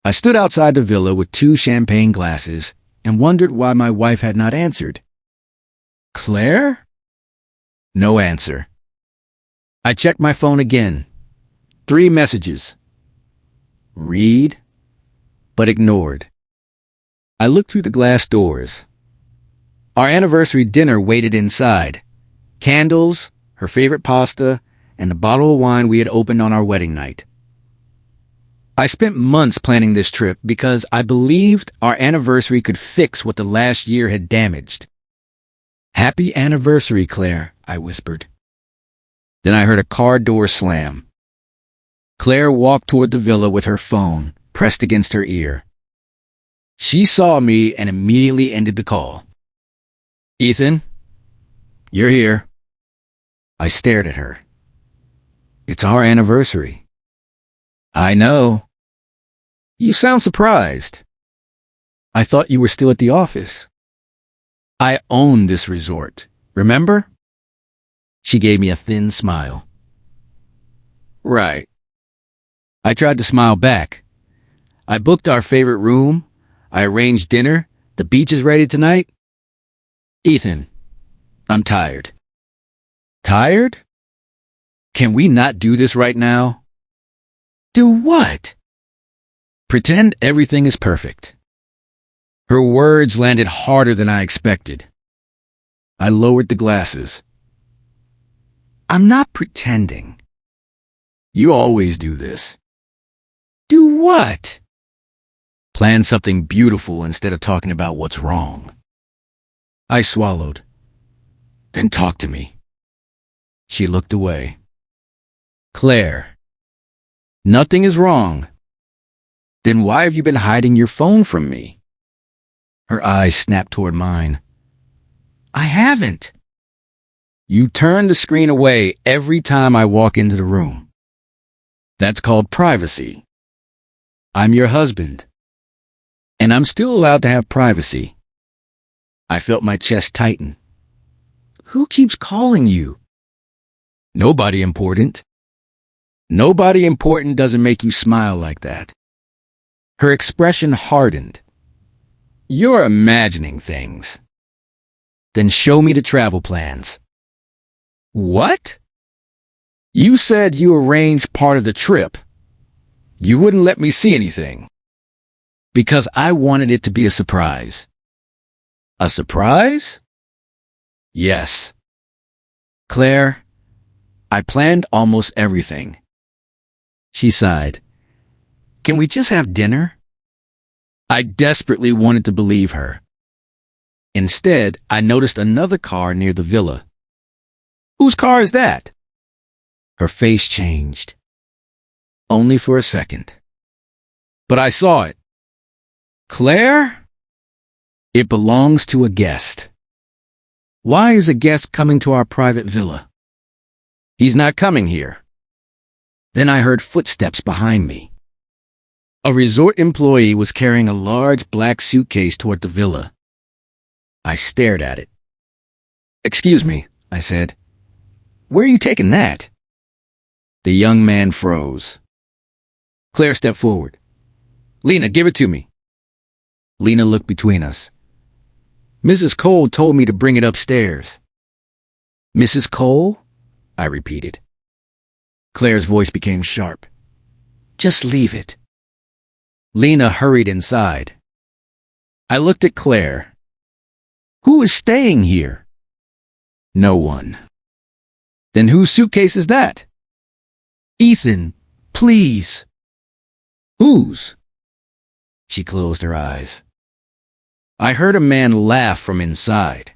I stood outside the villa with 2 champagne glasses and wondered why my wife had not answered. Claire? No answer. I checked my phone again. 3 messages. Read, but ignored. I looked through the glass doors. Our anniversary dinner waited inside. Candles, her favorite pasta, and the bottle of wine we had opened on our wedding night. I spent months planning this trip because I believed our anniversary could fix what the last year had damaged. Happy anniversary, Claire, I whispered. Then I heard a car door slam. Claire walked toward the villa with her phone pressed against her ear. She saw me and immediately ended the call. Ethan, you're here. I stared at her. It's our anniversary. I know. You sound surprised. I thought you were still at the office. I own this resort, remember? She gave me a thin smile. Right. I tried to smile back. I booked our favorite room. I arranged dinner. The beach is ready tonight. Ethan, I'm tired. Tired? Can we not do this right now? Do what? Pretend everything is perfect. Her words landed harder than I expected. I lowered the glasses. I'm not pretending. You always do this. Do what? Plan something beautiful instead of talking about what's wrong. I swallowed. Then talk to me. She looked away. Claire, nothing is wrong. Then why have you been hiding your phone from me? Her eyes snapped toward mine. I haven't. You turn the screen away every time I walk into the room. That's called privacy. I'm your husband. And I'm still allowed to have privacy. I felt my chest tighten. Who keeps calling you? Nobody important. Nobody important doesn't make you smile like that. Her expression hardened. You're imagining things. Then show me the travel plans. What? You said you arranged part of the trip. You wouldn't let me see anything. Because I wanted it to be a surprise. A surprise? Yes. Claire, I planned almost everything. She sighed. Can we just have dinner? I desperately wanted to believe her. Instead, I noticed another car near the villa. Whose car is that? Her face changed. Only for a second. But I saw it. Claire? It belongs to a guest. Why is a guest coming to our private villa? He's not coming here. Then I heard footsteps behind me. A resort employee was carrying a large black suitcase toward the villa. I stared at it. Excuse me, I said. Where are you taking that? The young man froze. Claire stepped forward. Lena, give it to me. Lena looked between us. Mrs. Cole told me to bring it upstairs. Mrs. Cole? I repeated. Claire's voice became sharp. Just leave it. Lena hurried inside. I looked at Claire. Who is staying here? No one. Then whose suitcase is that? Ethan, please. Whose? She closed her eyes. I heard a man laugh from inside.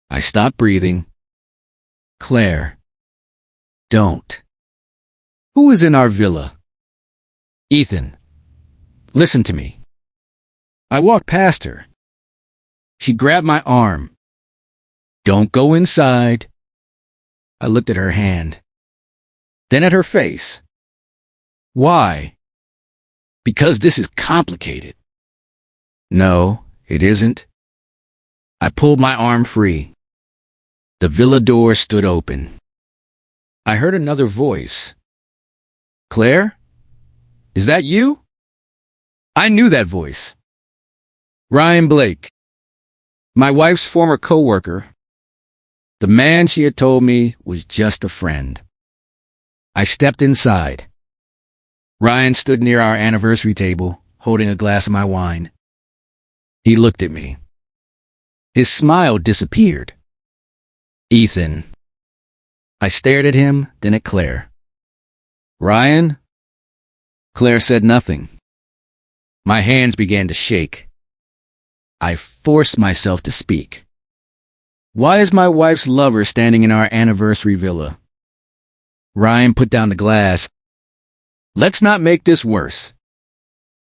I stopped breathing. Claire, don't. Who is in our villa? Ethan, listen to me. I walked past her. She grabbed my arm. Don't go inside. I looked at her hand. Then at her face. Why? Because this is complicated. No, it isn't. I pulled my arm free. The villa door stood open. I heard another voice. Claire? Is that you? I knew that voice. Ryan Blake, my wife's former coworker. The man she had told me was just a friend. I stepped inside. Ryan stood near our anniversary table, holding a glass of my wine. He looked at me. His smile disappeared. Ethan. I stared at him, then at Claire. Ryan? Claire said nothing. My hands began to shake. I forced myself to speak. Why is my wife's lover standing in our anniversary villa? Ryan put down the glass. Let's not make this worse.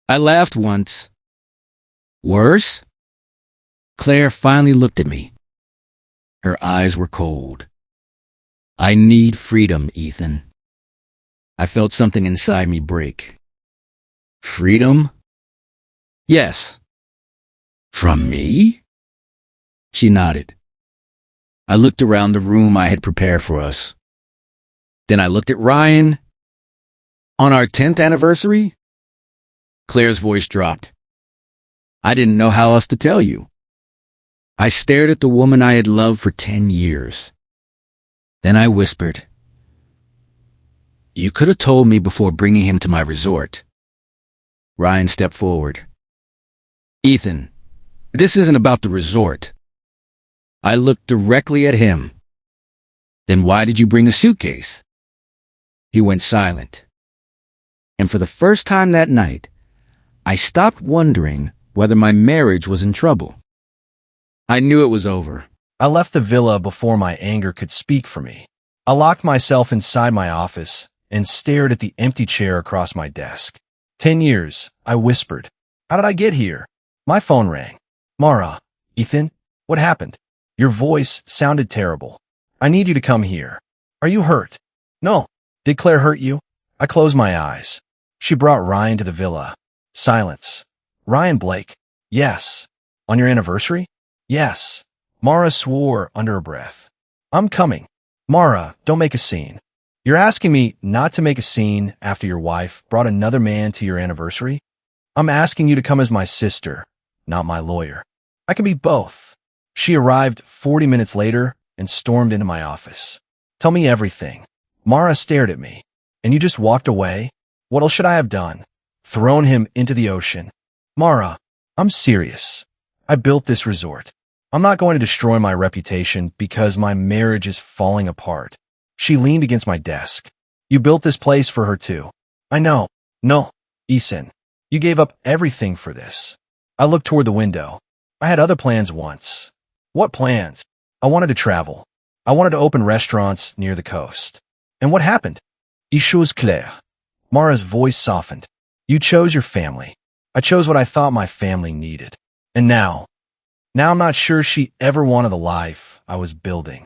I laughed once. Worse? Claire finally looked at me. Her eyes were cold. I need freedom, Ethan. I felt something inside me break. Freedom? Yes. From me? She nodded. I looked around the room I had prepared for us. Then I looked at Ryan. On our 10th anniversary? Claire's voice dropped. I didn't know how else to tell you. I stared at the woman I had loved for 10 years. Then I whispered, You could have told me before bringing him to my resort. Ryan stepped forward. Ethan, this isn't about the resort. I looked directly at him. Then why did you bring a suitcase? He went silent. And for the first time that night, I stopped wondering whether my marriage was in trouble. I knew it was over. I left the villa before my anger could speak for me. I locked myself inside my office and stared at the empty chair across my desk. 10 years, I whispered. How did I get here? My phone rang. Mara, Ethan, what happened? Your voice sounded terrible. I need you to come here. Are you hurt? No. Did Claire hurt you? I closed my eyes. She brought Ryan to the villa. Silence. Ryan Blake. Yes. On your anniversary? Yes. Mara swore under her breath. I'm coming. Mara, don't make a scene. You're asking me not to make a scene after your wife brought another man to your anniversary? I'm asking you to come as my sister, not my lawyer. I can be both. She arrived 40 minutes later and stormed into my office. Tell me everything. Mara stared at me. And you just walked away? What else should I have done? Thrown him into the ocean? Mara, I'm serious. I built this resort. I'm not going to destroy my reputation because my marriage is falling apart. She leaned against my desk. You built this place for her too. I know. No, Ethan. You gave up everything for this. I looked toward the window. I had other plans once. What plans? I wanted to travel. I wanted to open restaurants near the coast. And what happened? Il chose clair. Mara's voice softened. You chose your family. I chose what I thought my family needed. And now I'm not sure she ever wanted the life I was building.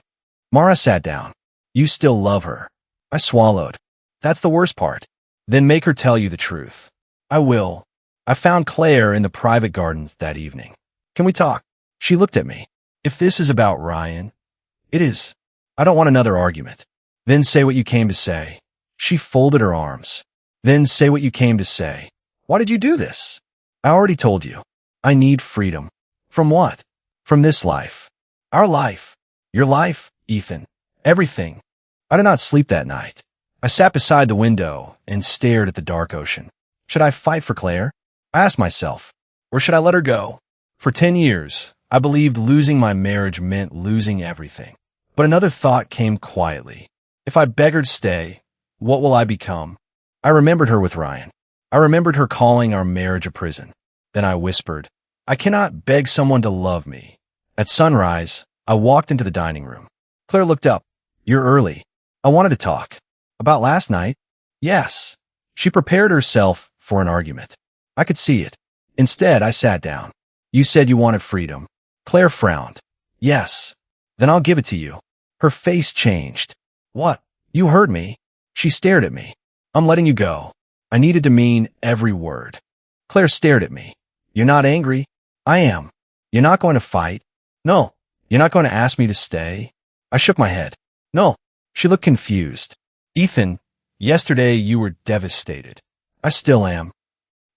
Mara sat down. You still love her. I swallowed. That's the worst part. Then make her tell you the truth. I will. I found Claire in the private garden that evening. Can we talk? She looked at me. If this is about Ryan, it is. I don't want another argument. Then say what you came to say. She folded her arms. Then say what you came to say. Why did you do this? I already told you. I need freedom. From what? From this life. Our life. Your life, Ethan. Everything. I did not sleep that night. I sat beside the window and stared at the dark ocean. Should I fight for Claire? I asked myself. Or should I let her go? For 10 years, I believed losing my marriage meant losing everything. But another thought came quietly. If I beg her to stay, what will I become? I remembered her with Ryan. I remembered her calling our marriage a prison. Then I whispered, I cannot beg someone to love me. At sunrise, I walked into the dining room. Claire looked up. You're early. I wanted to talk. About last night? Yes. She prepared herself for an argument. I could see it. Instead, I sat down. You said you wanted freedom. Claire frowned. Yes. Then I'll give it to you. Her face changed. What? You heard me. She stared at me. I'm letting you go. I needed to mean every word. Claire stared at me. You're not angry? I am. You're not going to fight? No. You're not going to ask me to stay? I shook my head. No. She looked confused. Ethan, yesterday you were devastated. I still am.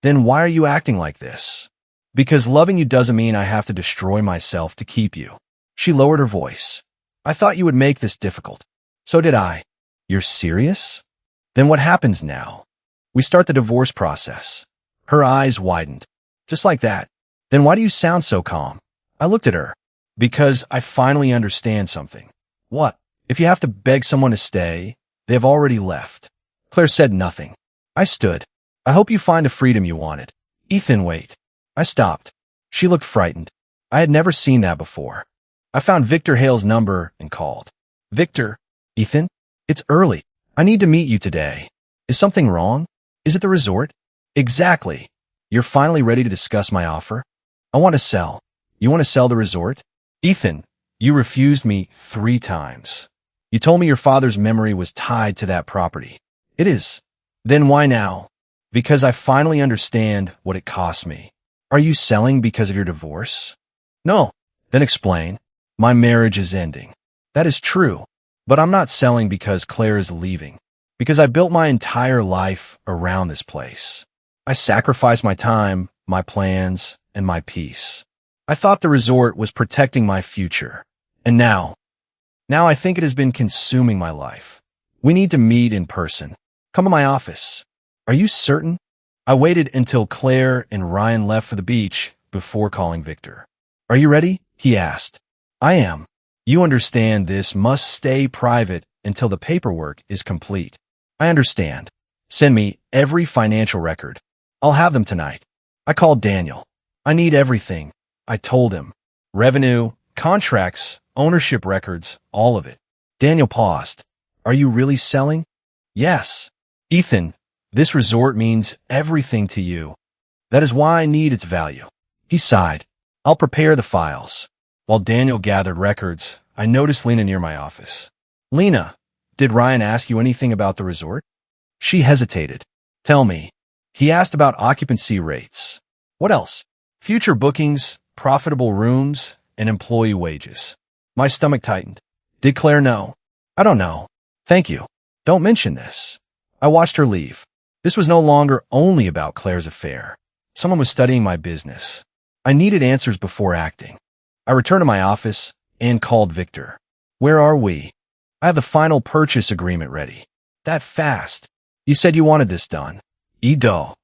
Then why are you acting like this? Because loving you doesn't mean I have to destroy myself to keep you. She lowered her voice. I thought you would make this difficult. So did I. You're serious? Then what happens now? We start the divorce process. Her eyes widened. Just like that. Then why do you sound so calm? I looked at her. Because I finally understand something. What? If you have to beg someone to stay, they have already left. Claire said nothing. I stood. I hope you find the freedom you wanted. Ethan, wait. I stopped. She looked frightened. I had never seen that before. I found Victor Hale's number and called. Victor? Ethan? It's early. I need to meet you today. Is something wrong? Is it the resort? Exactly. You're finally ready to discuss my offer? I want to sell. You want to sell the resort? Ethan, you refused me 3 times. You told me your father's memory was tied to that property. It is. Then why now? Because I finally understand what it cost me. Are you selling because of your divorce? No. Then explain. My marriage is ending. That is true. But I'm not selling because Claire is leaving. Because I built my entire life around this place. I sacrificed my time, my plans, and my peace. I thought the resort was protecting my future. And now I think it has been consuming my life. We need to meet in person. Come to my office. Are you certain? I waited until Claire and Ryan left for the beach before calling Victor. Are you ready? He asked. I am. You understand this must stay private until the paperwork is complete. I understand. Send me every financial record. I'll have them tonight. I called Daniel. I need everything. I told him. Revenue, contracts, ownership records, all of it. Daniel paused. Are you really selling? Yes. Ethan, this resort means everything to you. That is why I need its value. He sighed. I'll prepare the files. While Daniel gathered records, I noticed Lena near my office. Lena, did Ryan ask you anything about the resort? She hesitated. Tell me. He asked about occupancy rates. What else? Future bookings, profitable rooms, and employee wages. My stomach tightened. Did Claire know? I don't know. Thank you. Don't mention this. I watched her leave. This was no longer only about Claire's affair. Someone was studying my business. I needed answers before acting. I returned to my office and called Victor. Where are we? I have the final purchase agreement ready. That fast. You said you wanted this done. Edo.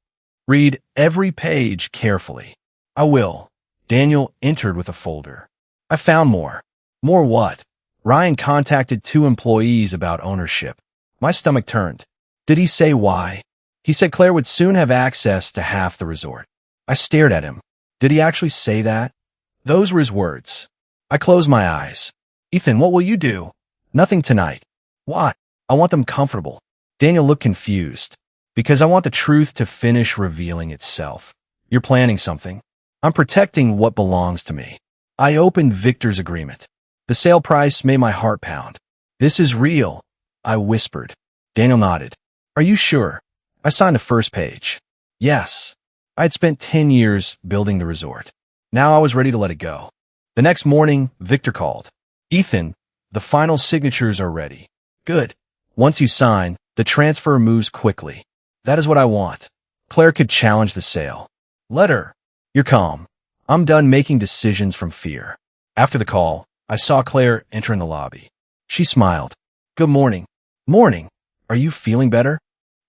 Read every page carefully. I will. Daniel entered with a folder. I found more. More what? Ryan contacted 2 employees about ownership. My stomach turned. Did he say why? He said Claire would soon have access to half the resort. I stared at him. Did he actually say that? Those were his words. I closed my eyes. Ethan, what will you do? Nothing tonight. Why? I want them comfortable. Daniel looked confused. Because I want the truth to finish revealing itself. You're planning something. I'm protecting what belongs to me. I opened Victor's agreement. The sale price made my heart pound. This is real, I whispered. Daniel nodded. Are you sure? I signed the first page. Yes. I had spent 10 years building the resort. Now I was ready to let it go. The next morning, Victor called. Ethan, the final signatures are ready. Good. Once you sign, the transfer moves quickly. That is what I want. Claire could challenge the sale. Let her. You're calm. I'm done making decisions from fear. After the call, I saw Claire enter in the lobby. She smiled. Good morning. Morning. Are you feeling better?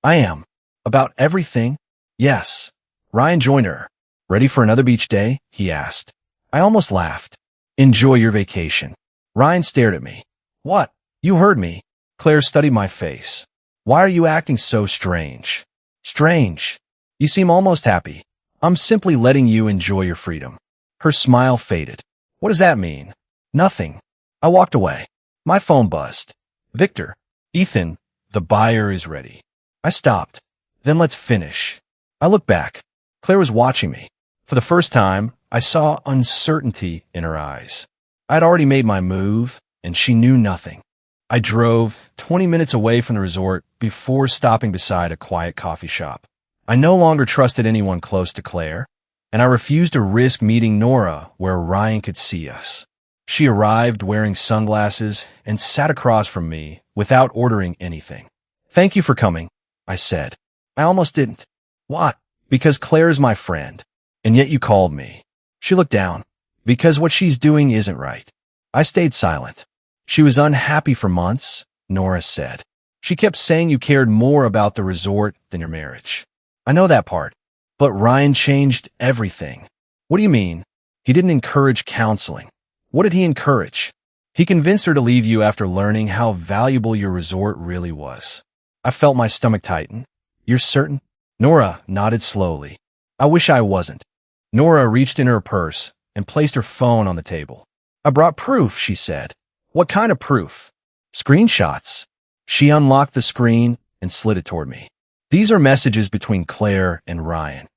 I am. About everything? Yes. Ryan joined her. Ready for another beach day? He asked. I almost laughed. Enjoy your vacation. Ryan stared at me. What? You heard me. Claire studied my face. Why are you acting so strange? Strange. You seem almost happy. I'm simply letting you enjoy your freedom. Her smile faded. What does that mean? Nothing. I walked away. My phone buzzed. Victor. Ethan, the buyer is ready. I stopped. Then let's finish. I looked back. Claire was watching me. For the first time, I saw uncertainty in her eyes. I'd already made my move, and she knew nothing. I drove 20 minutes away from the resort before stopping beside a quiet coffee shop. I no longer trusted anyone close to Claire, and I refused to risk meeting Nora where Ryan could see us. She arrived wearing sunglasses and sat across from me without ordering anything. Thank you for coming, I said. I almost didn't. What? Because Claire's my friend, and yet you called me. She looked down. Because what she's doing isn't right. I stayed silent. She was unhappy for months, Nora said. She kept saying you cared more about the resort than your marriage. I know that part. But Ryan changed everything. What do you mean? He didn't encourage counseling. What did he encourage? He convinced her to leave you after learning how valuable your resort really was. I felt my stomach tighten. You're certain? Nora nodded slowly. I wish I wasn't. Nora reached in her purse and placed her phone on the table. I brought proof, she said. What kind of proof? Screenshots. She unlocked the screen and slid it toward me. These are messages between Claire and Ryan.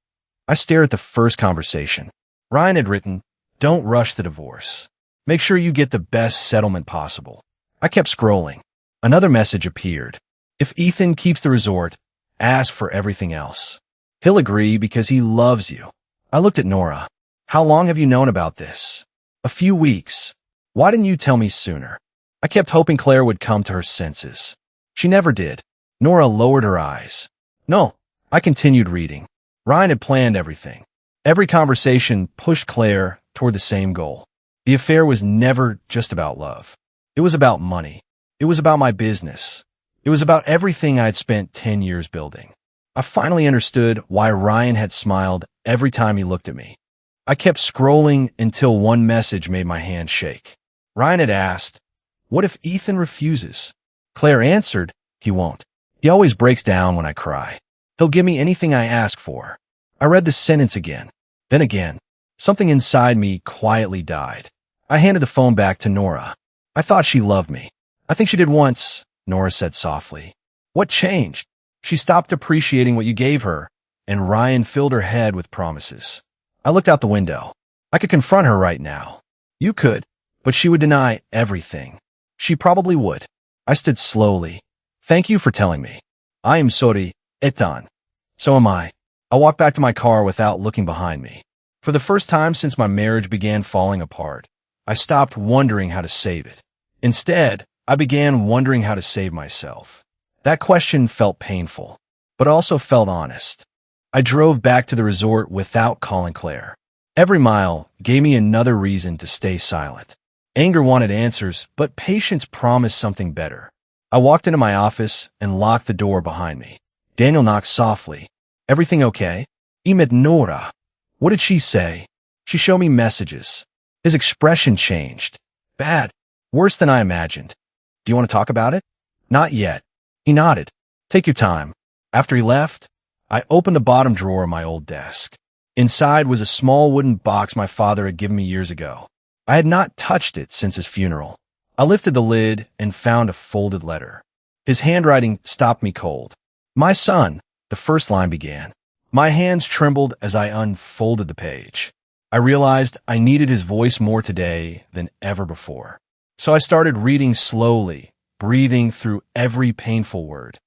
I stared at the first conversation. Ryan had written, "Don't rush the divorce. Make sure you get the best settlement possible." I kept scrolling. Another message appeared. "If Ethan keeps the resort, ask for everything else. He'll agree because he loves you." I looked at Nora. "How long have you known about this?" "A few weeks." "Why didn't you tell me sooner?" I kept hoping Claire would come to her senses. She never did. Nora lowered her eyes. "No." I continued reading. Ryan had planned everything. Every conversation pushed Claire toward the same goal. The affair was never just about love. It was about money. It was about my business. It was about everything I had spent 10 years building. I finally understood why Ryan had smiled every time he looked at me. I kept scrolling until one message made my hand shake. Ryan had asked, "What if Ethan refuses?" Claire answered, "He won't. He always breaks down when I cry. He'll give me anything I ask for." I read the sentence again. Then again. Something inside me quietly died. I handed the phone back to Nora. "I thought she loved me." "I think she did once," Nora said softly. "What changed?" "She stopped appreciating what you gave her," and Ryan filled her head with promises. I looked out the window. I could confront her right now. You could, but she would deny everything. She probably would. I stood slowly. "Thank you for telling me." "I am sorry, Ethan." "So am I." I walked back to my car without looking behind me. For the first time since my marriage began falling apart, I stopped wondering how to save it. Instead, I began wondering how to save myself. That question felt painful, but also felt honest. I drove back to the resort without calling Claire. Every mile gave me another reason to stay silent. Anger wanted answers, but patience promised something better. I walked into my office and locked the door behind me. Daniel knocked softly. "Everything okay?" "Imed Nora." "What did she say?" "She showed me messages." His expression changed. "Bad. Worse than I imagined." "Do you want to talk about it?" "Not yet." He nodded. "Take your time." After he left, I opened the bottom drawer of my old desk. Inside was a small wooden box my father had given me years ago. I had not touched it since his funeral. I lifted the lid and found a folded letter. His handwriting stopped me cold. "My son," the first line began. My hands trembled as I unfolded the page. I realized I needed his voice more today than ever before. So I started reading slowly, breathing through every painful word.